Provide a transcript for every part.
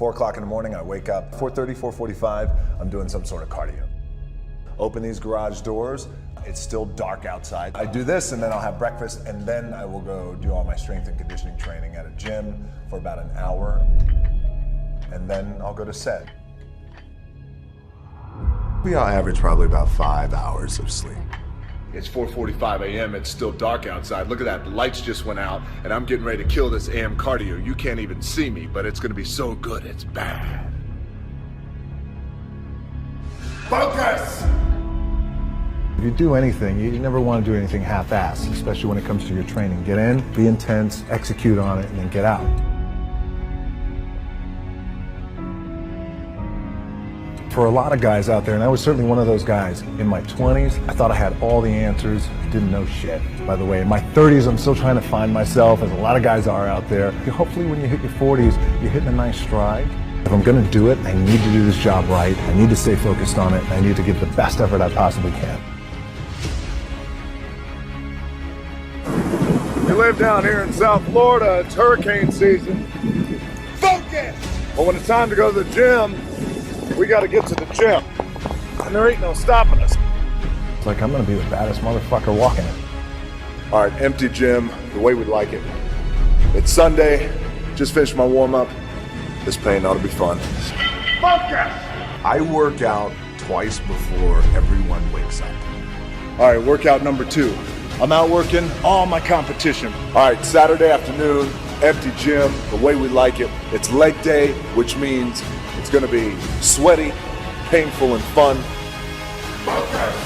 4 o'clock in the morning, I wake up. 4:30, 4:45, I'm doing some sort of cardio. Open these garage doors. It's still dark outside. I do this and then I'll have breakfast and then I will go do all my strength and conditioning training at a gym for about an hour. And then I'll go to set. We all average probably about 5 hours of sleep. It's 4:45 a.m. It's still dark outside. Look at that, the lights just went out and I'm getting ready to kill this AM cardio. You can't even see me, but it's gonna be so good, it's bad. Focus! If you do anything, you never want to do anything half-assed, especially when it comes to your training. Get in, be intense, execute on it, and then get out. For a lot of guys out there, and I was certainly one of those guys, in my 20s, I thought I had all the answers, didn't know shit. By the way, in my 30s, I'm still trying to find myself, as a lot of guys are out there. Hopefully when you hit your 40s, you're hitting a nice stride. If I'm gonna do it, I need to do this job right, I need to stay focused on it, and I need to give the best effort I possibly can. We live down here in South Florida, it's hurricane season. Focus! But when it's time to go to the gym, we gotta get to the gym. And there ain't no stopping us. It's like I'm gonna be the baddest motherfucker walking it. All right, empty gym, the way we like it. It's Sunday, just finished my warm-up. This pain ought to be fun. Focus! I work out twice before everyone wakes up. All right, workout number 2. I'm out working all my competition. All right, Saturday afternoon, empty gym, the way we like it. It's leg day, which means it's gonna be sweaty, painful, and fun. Focus!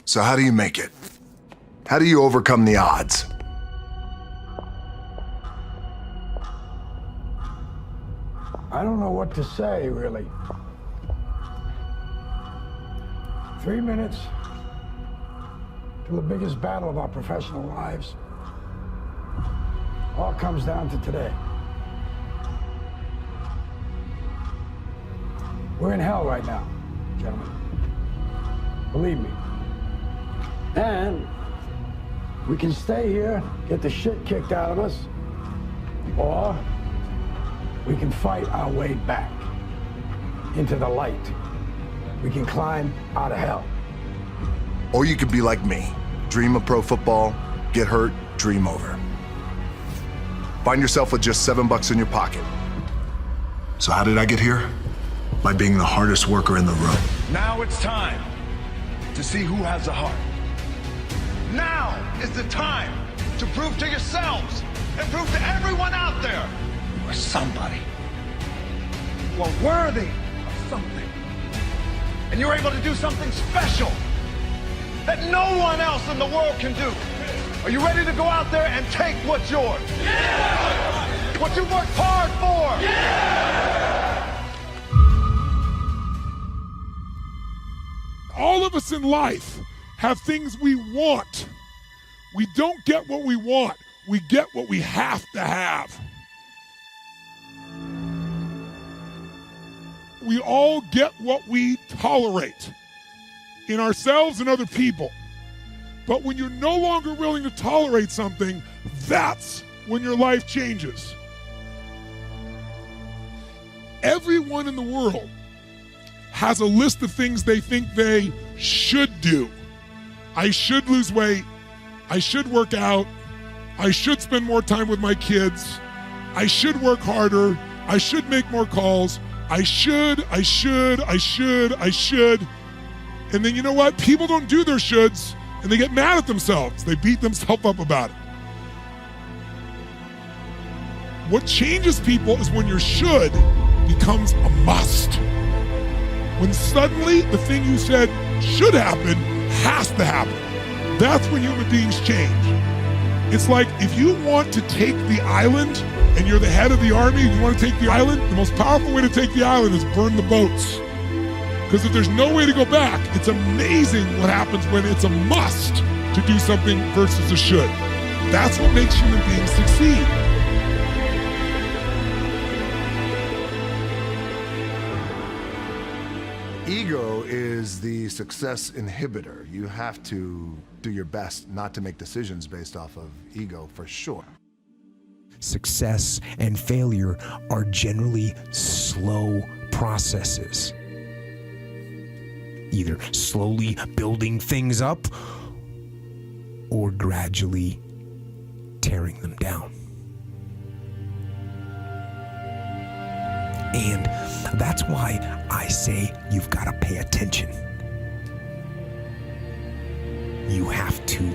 So how do you make it? How do you overcome the odds? I don't know what to say, really. 3 minutes to the biggest battle of our professional lives. All comes down to today. We're in hell right now, gentlemen. Believe me. And we can stay here, get the shit kicked out of us, or we can fight our way back into the light. We can climb out of hell. Or you could be like me. Dream of pro football, get hurt, dream over. Find yourself with just $7 in your pocket. So how did I get here? By being the hardest worker in the room. Now it's time to see who has a heart. Now is the time to prove to yourselves and prove to everyone out there you are somebody. You are worthy of something. And you're able to do something special that no one else in the world can do. Are you ready to go out there and take what's yours? Yeah! What you worked hard for? Yeah! All of us in life have things we want. We don't get what we want. We get what we have to have. We all get what we tolerate in ourselves and other people. But when you're no longer willing to tolerate something, that's when your life changes. Everyone in the world has a list of things they think they should do. I should lose weight. I should work out. I should spend more time with my kids. I should work harder. I should make more calls. I should. And then you know what? People don't do their shoulds and they get mad at themselves. They beat themselves up about it. What changes people is when your should becomes a must. When suddenly the thing you said should happen has to happen. That's when human beings change. It's like if you want to take the island and you're the head of the army and you want to take the island, the most powerful way to take the island is burn the boats. Because if there's no way to go back, it's amazing what happens when it's a must to do something versus a should. That's what makes human beings succeed. Ego is the success inhibitor. You have to do your best not to make decisions based off of ego, for sure. success, and failure are generally slow processes. Either slowly building things up or gradually tearing them down. And that's why I say you've got to pay attention. You have to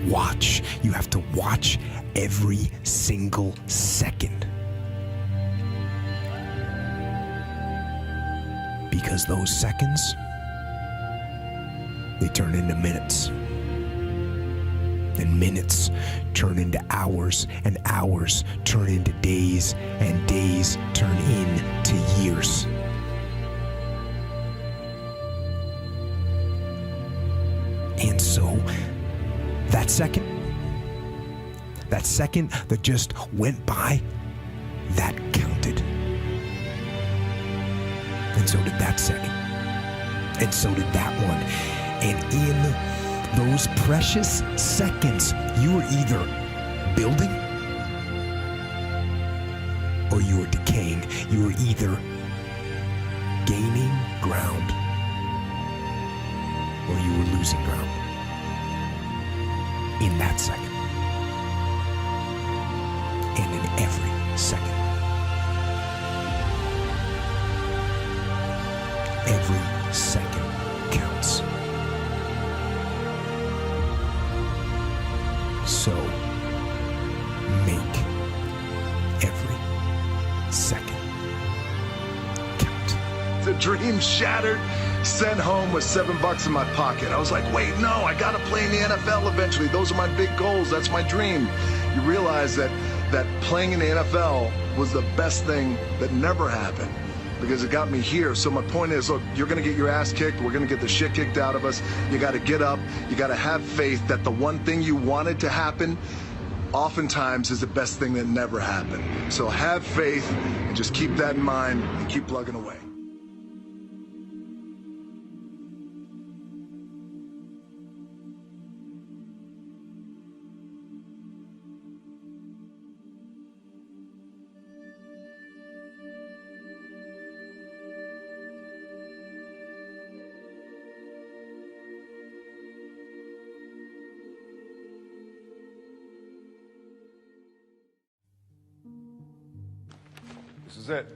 watch. You have to watch every single second. Because those seconds, they turn into minutes. And minutes turn into hours, and hours turn into days, and days turn into years. And so, that second that just went by, that counted. And so did that second. And so did that one. And in those precious seconds, you were either building or you were decaying. You were either gaining ground or you were losing ground. In that second. And in every second. Every second counts. So, make every second count. The dream shattered, sent home with $7 in my pocket. I was like, wait, no, I gotta play in the NFL eventually. Those are my big goals. That's my dream. You realize that playing in the NFL was the best thing that never happened, because it got me here. So my point is, look, you're going to get your ass kicked. We're going to get the shit kicked out of us. You got to get up. You got to have faith that the one thing you wanted to happen oftentimes is the best thing that never happened. So have faith and just keep that in mind and keep plugging away. This is it.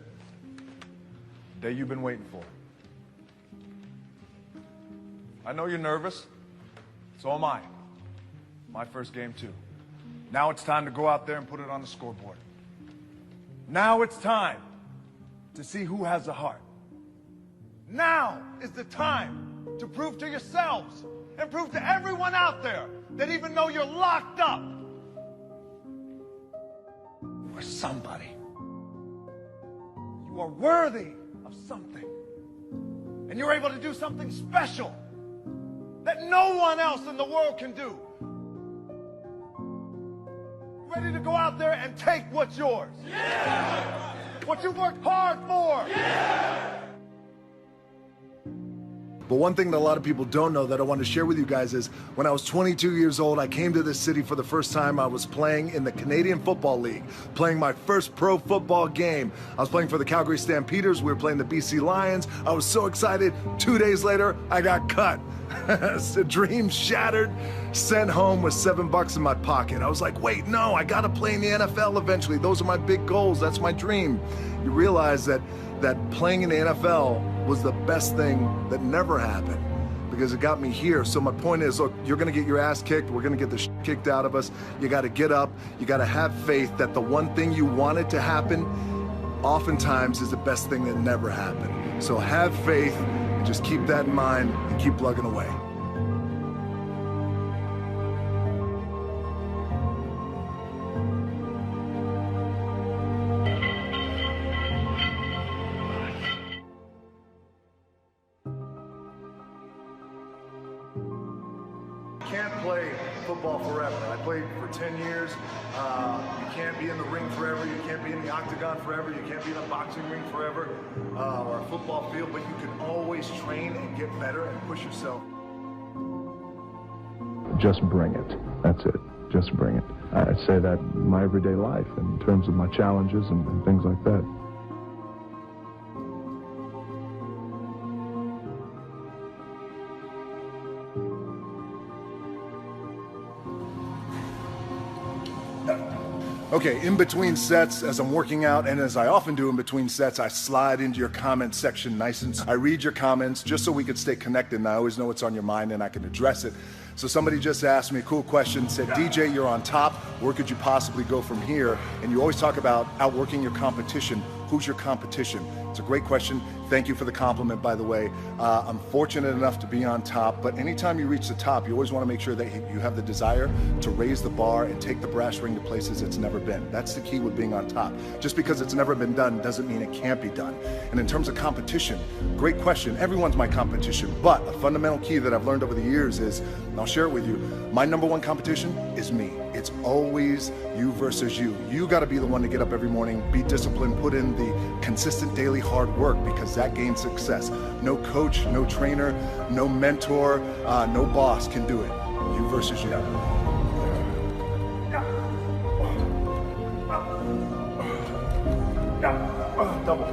The day you've been waiting for. I know you're nervous. So am I. My first game too. Now it's time to go out there and put it on the scoreboard. Now it's time to see who has the heart. Now is the time to prove to yourselves and prove to everyone out there that even though you're locked up, you're somebody. You are worthy of something. And you're able to do something special that no one else in the world can do. Ready to go out there and take what's yours. Yeah! What you've worked hard for. Yeah! But one thing that a lot of people don't know that I want to share with you guys is when I was 22 years old, I came to this city for the first time. I was playing in the Canadian Football League, playing my first pro football game. I was playing for the Calgary Stampeders. We were playing the BC Lions. I was so excited. 2 days later, I got cut. The dream shattered, sent home with $7 in my pocket. I was like, wait, no, I got to play in the NFL eventually. Those are my big goals. That's my dream. You realize that playing in the NFL was the best thing that never happened, because it got me here. So my point is, look, you're going to get your ass kicked. We're going to get the shit kicked out of us. You got to get up. You got to have faith that the one thing you wanted to happen oftentimes is the best thing that never happened. So have faith and just keep that in mind and keep plugging away. Can't play football forever. I played for 10 years. You can't be in the ring forever. You can't be in the octagon forever. You can't be in a boxing ring forever or a football field, but you can always train and get better and push yourself. Just bring it. That's it. just bring it. I'd say that in my everyday life in terms of my challenges and things like that. Okay, in between sets, as I'm working out, and as I often do in between sets, I slide into your comment section nice and I read your comments just so we can stay connected, and I always know what's on your mind and I can address it. So somebody just asked me a cool question, said, DJ, you're on top, where could you possibly go from here? And you always talk about outworking your competition. Who's your competition? It's a great question. Thank you for the compliment, by the way. I'm fortunate enough to be on top, but anytime you reach the top, you always want to make sure that you have the desire to raise the bar and take the brass ring to places it's never been. That's the key with being on top. Just because it's never been done doesn't mean it can't be done. And in terms of competition, great question. Everyone's my competition, but a fundamental key that I've learned over the years is, and I'll share it with you, my number one competition is me. It's always you versus you. You got to be the one to get up every morning, be disciplined, put in the consistent daily hard work, because that gains success. No coach, no trainer, no mentor, no boss can do it. You versus you. Double.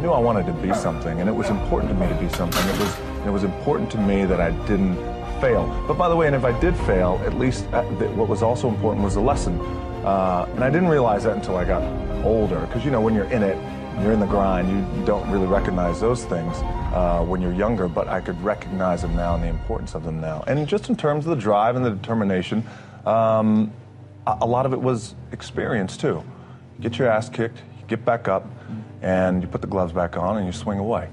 I knew I wanted to be something, and it was important to me to be something. It was important to me that I didn't fail. But by the way, and if I did fail, at least what was also important was the lesson. And I didn't realize that until I got older, because you know, when you're in it, you're in the grind, you don't really recognize those things when you're younger, but I could recognize them now and the importance of them now. And just in terms of the drive and the determination, a lot of it was experience too. You get your ass kicked, you get back up, and you put the gloves back on and you swing away.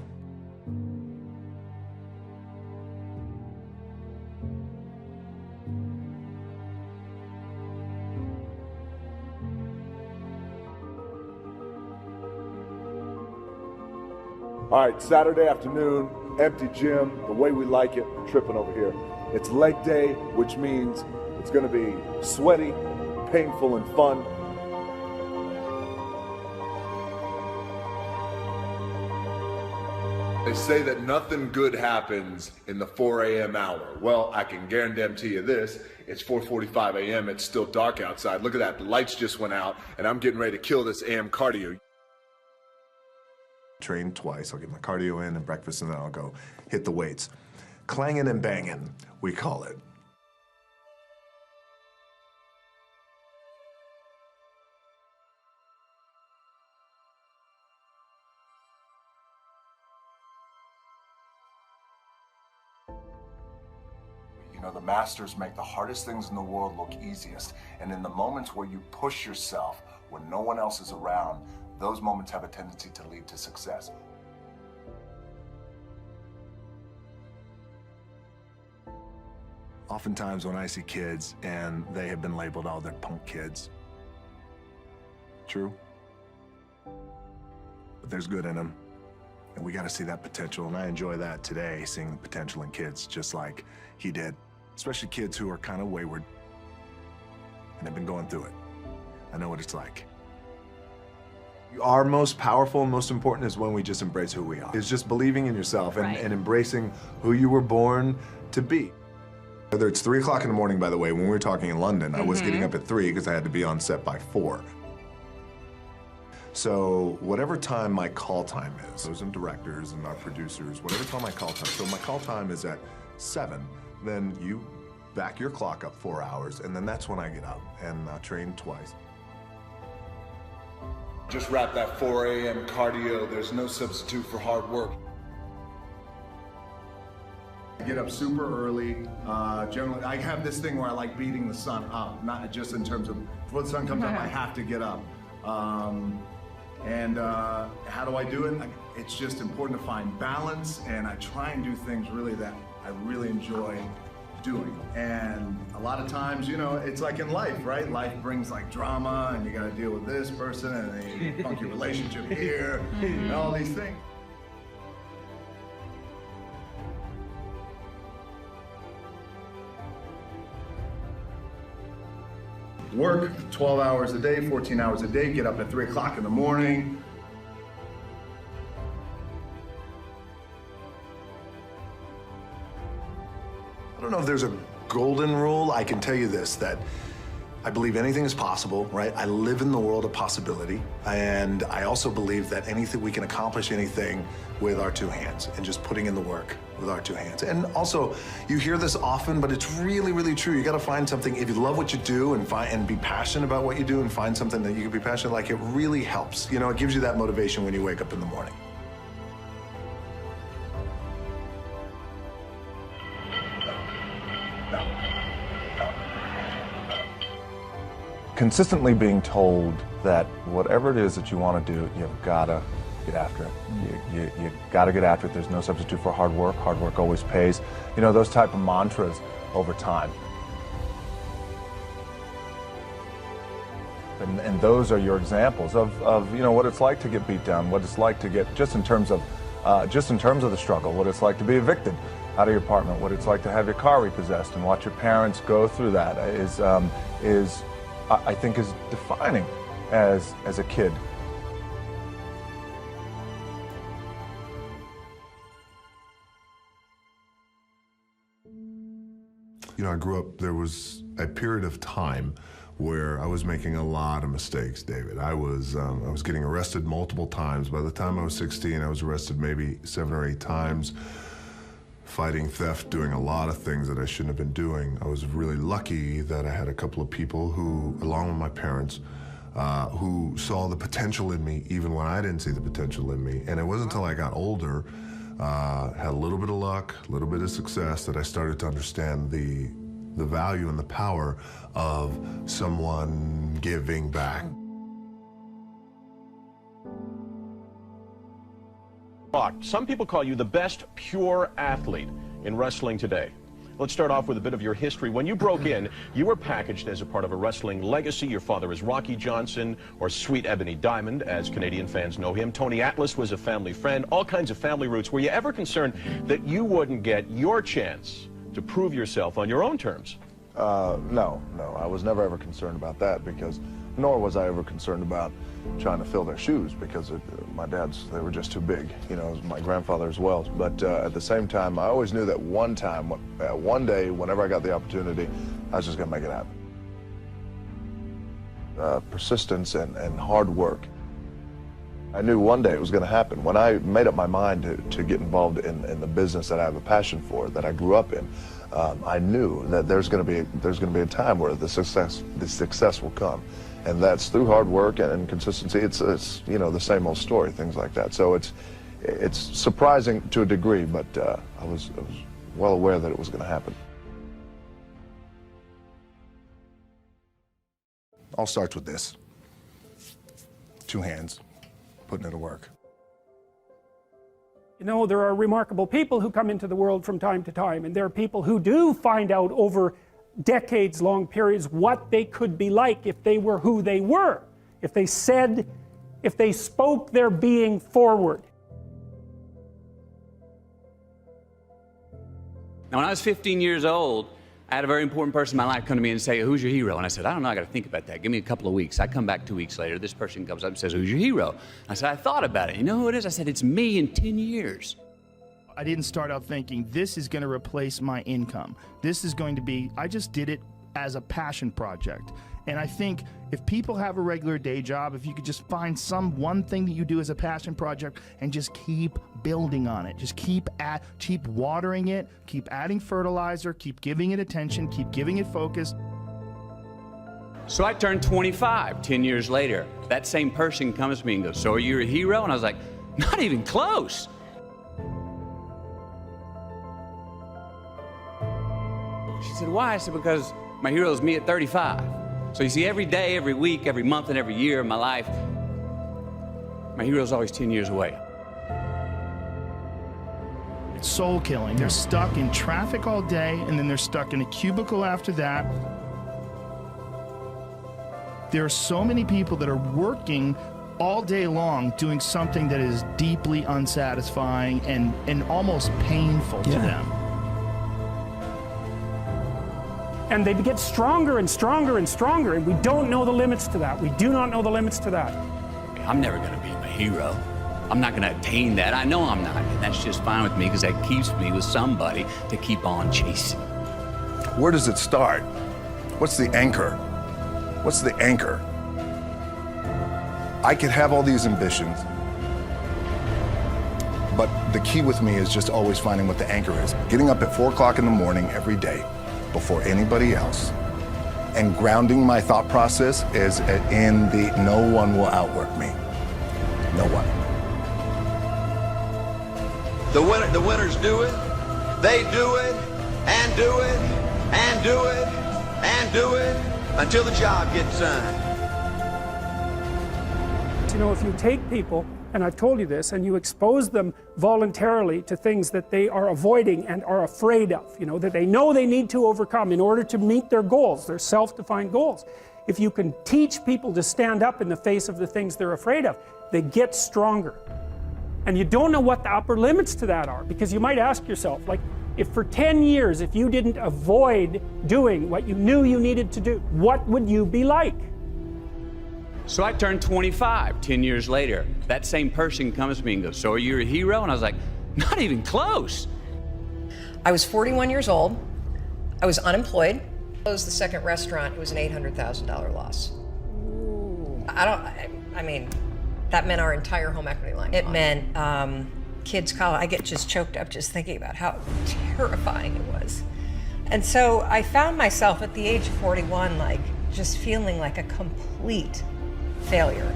All right, Saturday afternoon, empty gym, the way we like it, tripping over here. It's leg day, which means it's gonna be sweaty, painful, and fun. They say that nothing good happens in the 4 a.m. hour. Well, I can guarantee you this, it's 4:45 a.m., it's still dark outside. Look at that, the lights just went out, and I'm getting ready to kill this AM cardio. Train twice, I'll get my cardio in and breakfast, and then I'll go hit the weights. Clanging and banging, we call it. You know, the masters make the hardest things in the world look easiest. And in the moments where you push yourself, when no one else is around, those moments have a tendency to lead to success. Oftentimes when I see kids and they have been labeled, oh, they're punk kids. True. But there's good in them. And we got to see that potential. And I enjoy that today, seeing the potential in kids just like he did. Especially kids who are kind of wayward and have been going through it. I know what it's like. Our most powerful and most important is when we just embrace who we are. It's just believing in yourself and embracing who you were born to be. Whether it's 3 o'clock in the morning, by the way, when we were talking in London, I was getting up at 3 because I had to be on set by 4. So whatever time my call time is, those and directors and our producers, whatever time my call time, so my call time is at 7, then you back your clock up 4 hours, and then that's when I get up and train twice. Just wrap that 4 a.m. cardio. There's no substitute for hard work. I get up super early. Generally, I have this thing where I like beating the sun up, not just in terms of before the sun comes up, I have to get up. How do I do it? It's just important to find balance, and I try and do things really that I really enjoy doing. And a lot of times, you know, it's like in life, right? Life brings like drama, and you got to deal with this person, and then you funky relationship here, and all these things. Work 12 hours a day, 14 hours a day, get up at 3 o'clock in the morning. I don't know if there's a golden rule. I can tell you this, that I believe anything is possible, right? I live in the world of possibility. And I also believe that we can accomplish anything with our two hands and just putting in the work with our two hands. And also, you hear this often, but it's really, really true. You gotta find something, if you love what you do and be passionate about what you do and find something that you can be passionate, like, it really helps. You know, it gives you that motivation when you wake up in the morning. Consistently being told that whatever it is that you want to do, you've got to get after it. You got to get after it. There's no substitute for hard work. Hard work always pays. You know, those type of mantras over time. And those are your examples of you know, what it's like to get beat down, what it's like to get, just in terms of the struggle, what it's like to be evicted out of your apartment, what it's like to have your car repossessed, and watch your parents go through that is I think is defining as a kid. You know, I grew up, there was a period of time where I was making a lot of mistakes, David. I was getting arrested multiple times. By the time I was 16, I was arrested maybe 7 or 8 times, fighting theft, doing a lot of things that I shouldn't have been doing. I was really lucky that I had a couple of people who, along with my parents, who saw the potential in me even when I didn't see the potential in me. And it wasn't until I got older, had a little bit of luck, a little bit of success, that I started to understand the value and the power of someone giving back. Some people call you the best pure athlete in wrestling today. Let's start off with a bit of your history. When you broke in, you were packaged as a part of a wrestling legacy. Your father is Rocky Johnson, or Sweet Ebony Diamond, as Canadian fans know him. Tony Atlas was a family friend, all kinds of family roots. Were you ever concerned that you wouldn't get your chance to prove yourself on your own terms? No, I was never ever concerned about that, because nor was I ever concerned about trying to fill their shoes, because my dad's, they were just too big, you know, my grandfather as well. But at the same time, I always knew that one day, whenever I got the opportunity, I was just gonna make it happen. Persistence and hard work. I knew one day it was gonna happen. When I made up my mind to get involved in the business that I have a passion for, that I grew up in, I knew that there's gonna be a time where the success will come. And that's through hard work and consistency. It's you know, the same old story, things like that. So it's surprising to a degree, but I was well aware that it was going to happen. All starts with this. 2 hands, putting it to work. You know, there are remarkable people who come into the world from time to time, and there are people who do find out over decades-long periods what they could be like if they were who they were, if they spoke their being forward. Now, when I was 15 years old, I had a very important person in my life come to me and say, "Who's your hero?" And I said, "I don't know, I got to think about that. Give me a couple of weeks." I come back 2 weeks later, this person comes up and says, "Who's your hero?" I said, "I thought about it. You know who it is?" I said, "It's me in 10 years. I didn't start out thinking this is going to replace my income. This is going to be, I just did it as a passion project. And I think if people have a regular day job, if you could just find one thing that you do as a passion project and just keep building on it, just keep watering it, keep adding fertilizer, keep giving it attention, keep giving it focus." So I turned 25 10 years later. That same person comes to me and goes, "So are you a hero?" And I was like, "Not even close." She said, "Why?" I said, "Because my hero is me at 35. So you see, every day, every week, every month, and every year of my life, my hero is always 10 years away." It's soul killing. They're stuck in traffic all day, and then they're stuck in a cubicle after that. There are so many people that are working all day long doing something that is deeply unsatisfying and almost painful to them. And they get stronger and stronger and stronger, and we don't know the limits to that. We do not know the limits to that. I'm never going to be my hero. I'm not going to attain that. I know I'm not, and that's just fine with me, because that keeps me with somebody to keep on chasing. Where does it start? What's the anchor? What's the anchor? I could have all these ambitions, but the key with me is just always finding what the anchor is. Getting up at 4 o'clock in the morning every day before anybody else, and grounding my thought process is in the no one will outwork me. No one. The winners do it, they do it, and do it, and do it, and do it, until the job gets done. You know, if you take people, and I've told you this, and you expose them voluntarily to things that they are avoiding and are afraid of, you know, that they know they need to overcome in order to meet their goals, their self-defined goals. If you can teach people to stand up in the face of the things they're afraid of, they get stronger. And you don't know what the upper limits to that are, because you might ask yourself, like, if for 10 years, if you didn't avoid doing what you knew you needed to do, what would you be like? So I turned 25 10 years later. That same person comes to me and goes, "So are you a hero?" And I was like, "Not even close." I was 41 years old. I was unemployed. It was the second restaurant. It was an $800,000 loss. I mean, that meant our entire home equity line. It meant kids' college. I get just choked up just thinking about how terrifying it was. And so I found myself at the age of 41, like, just feeling like a complete failure.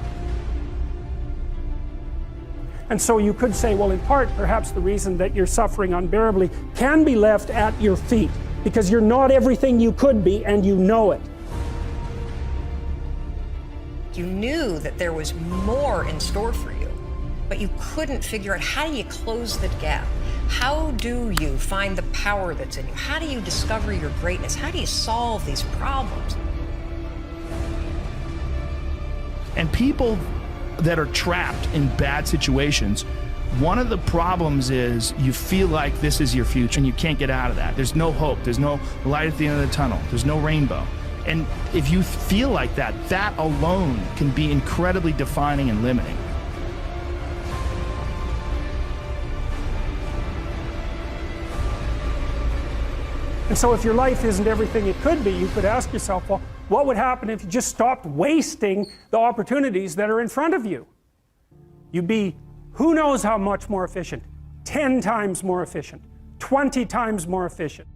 And so you could say, well, in part, perhaps the reason that you're suffering unbearably can be left at your feet, because you're not everything you could be, and you know it. You knew that there was more in store for you, but you couldn't figure out, how do you close the gap? How do you find the power that's in you? How do you discover your greatness? How do you solve these problems? And people that are trapped in bad situations, one of the problems is you feel like this is your future and you can't get out of that. There's no hope. There's no light at the end of the tunnel. There's no rainbow. And if you feel like that, that alone can be incredibly defining and limiting. And so if your life isn't everything it could be, you could ask yourself, well, what would happen if you just stopped wasting the opportunities that are in front of you? You'd be, who knows how much more efficient, 10 times more efficient, 20 times more efficient.